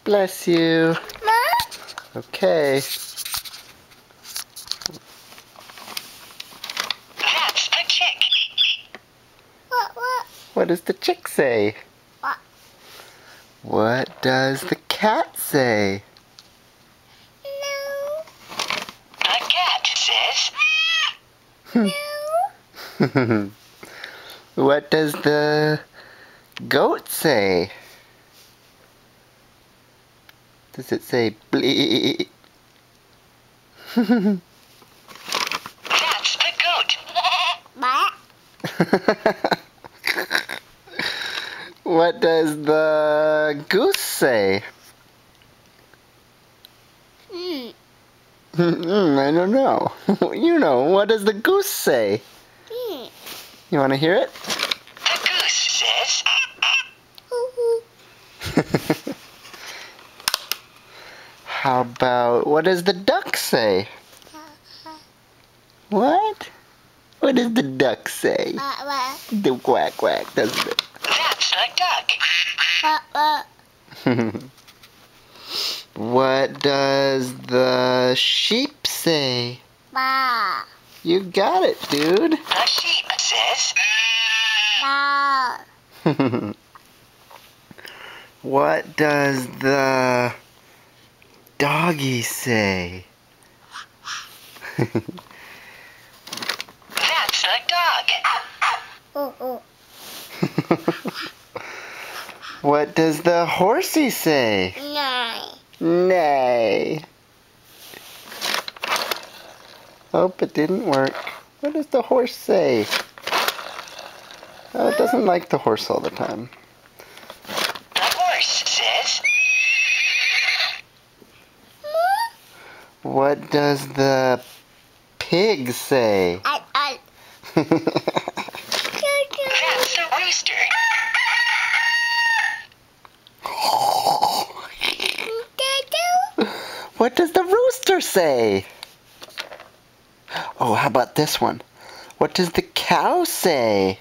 Bless you. Okay. That's the chick. What does the chick say? What does the cat say? The cat says. What does the goat say? Does it say bleep? That's the goat. What does the goose say? I don't know. You know, what does the goose say? You want to hear it? The goose says. How about, what does the duck say? What? What does the duck say? The quack quack, doesn't it? That's the duck. What does the sheep say? You got it, dude. The sheep says. What does the doggy say? That's the dog. What does the horsey say? Nay. Hope it didn't work. What does the horse say? Oh, it doesn't like the horse all the time. The horse says. What does the pig say? That's the rooster. What does the rooster say? Oh, how about this one? What does the cow say?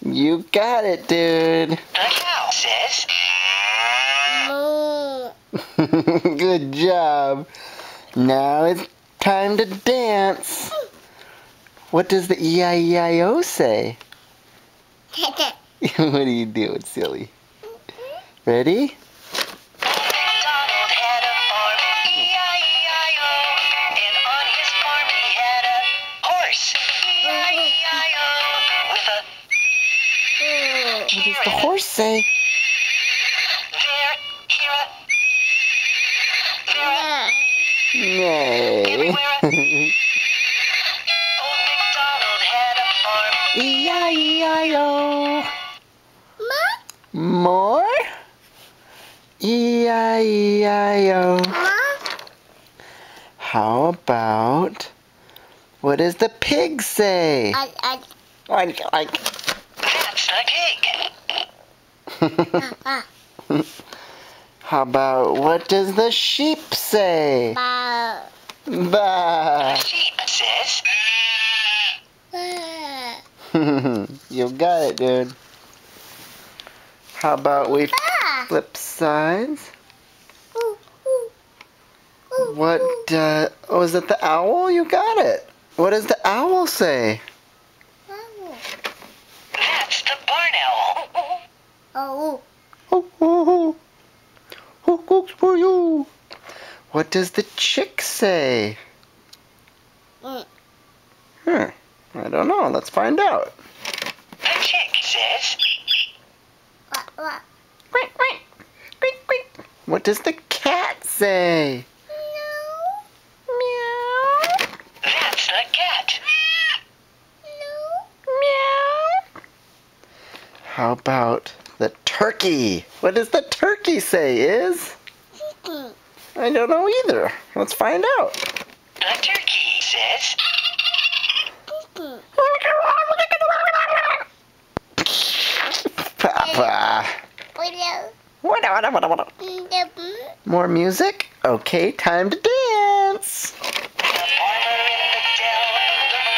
You got it, dude. The cow says. Good job. Now it's time to dance. What does the E-I-E-I-O say? What are you doing, silly? Ready? Donald had a farm, E-I-E-I-O. And on his farm he had a horse, E-I-E-I-O. With a What does the horse say? there, here, Nay. everywhere. Old MacDonald had a farm. E-I-E-I-O. More? E-I-E-I-O. How about, what does the pig say? That's the pig. How about, what does the sheep say? Bah. The sheep says. You got it, dude. How about we flip sides? What, oh, is it the owl? You got it. What does the owl say? That's the barn owl. Who cooks for you? What does the chick say? I don't know. Let's find out. The chick says. Quack, quack. Quack, quack. What does the cat say? Meow. That's the cat. Meow. How about the turkey? What does the turkey say, Is? I don't know either. Let's find out. The turkey says. Papa. More music? Okay, time to dance. The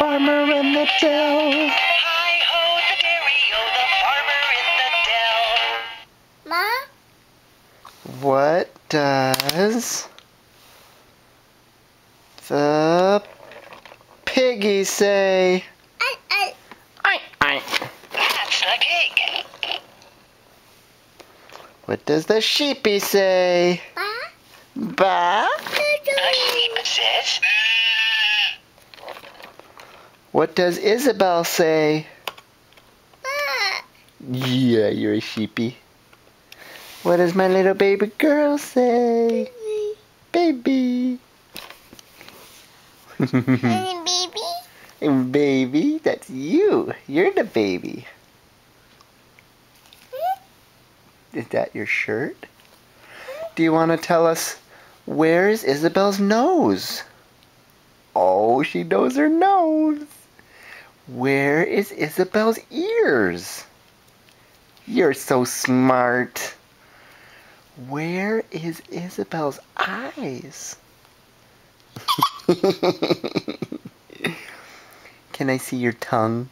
Farmer in the dell. Hi-ho, the dairy-o, the farmer in the dell. What does the piggy say? That's the pig. What does the sheepy say? Ba. The sheep says. What does Isabel say? Yeah, you're a sheepy. What does my little baby girl say? Baby. Baby. Baby, that's you. You're the baby. Is that your shirt? Do you want to tell us where is Isabel's nose? Oh, she knows her nose. Where is Isabel's ears? You're so smart. Where is Isabel's eyes? Can I see your tongue?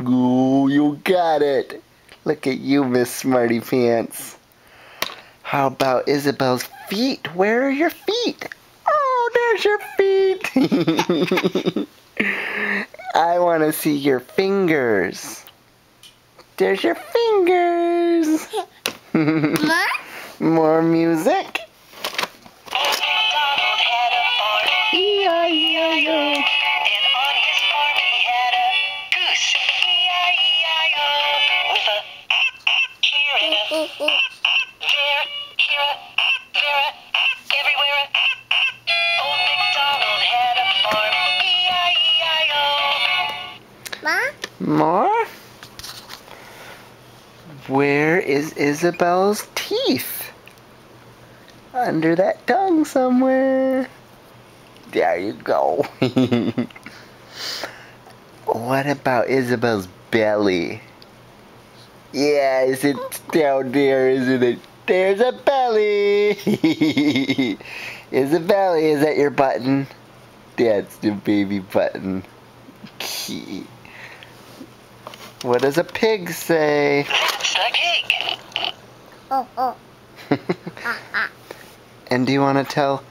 Ooh, you got it. Look at you, Miss Smarty Pants. How about Isabel's feet? Where are your feet? Oh, there's your feet. I want to see your fingers. There's your fingers. More music. Donald had a farm. E-I-E-I-O. And on his farm he had a goose. E-I-E-I-O. With a here and a there, here a everywhere. Old MacDonald had a farm. E-I-E-I-O. More? Where is Isabel's teeth? Under that tongue somewhere. There you go. What about Isabel's belly? Yeah, it's down there, isn't it? There's a belly. Isabelle, is that your button? That's the baby button. What does a pig say? That's the pig. And do you want to tell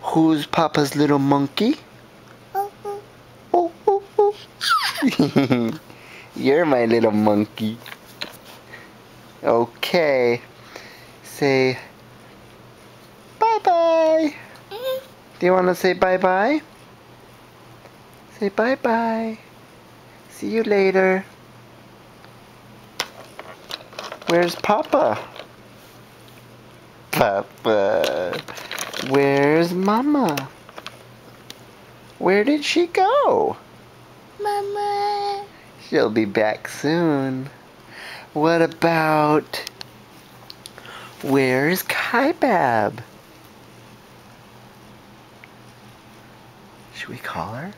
who's Papa's little monkey? You're my little monkey. Okay. Say bye-bye. Do you want to say bye-bye? Say bye-bye. See you later. Where's Papa? Papa. Where's Mama? Where did she go? Mama. She'll be back soon. What about... Where's Kaibab? Should we call her?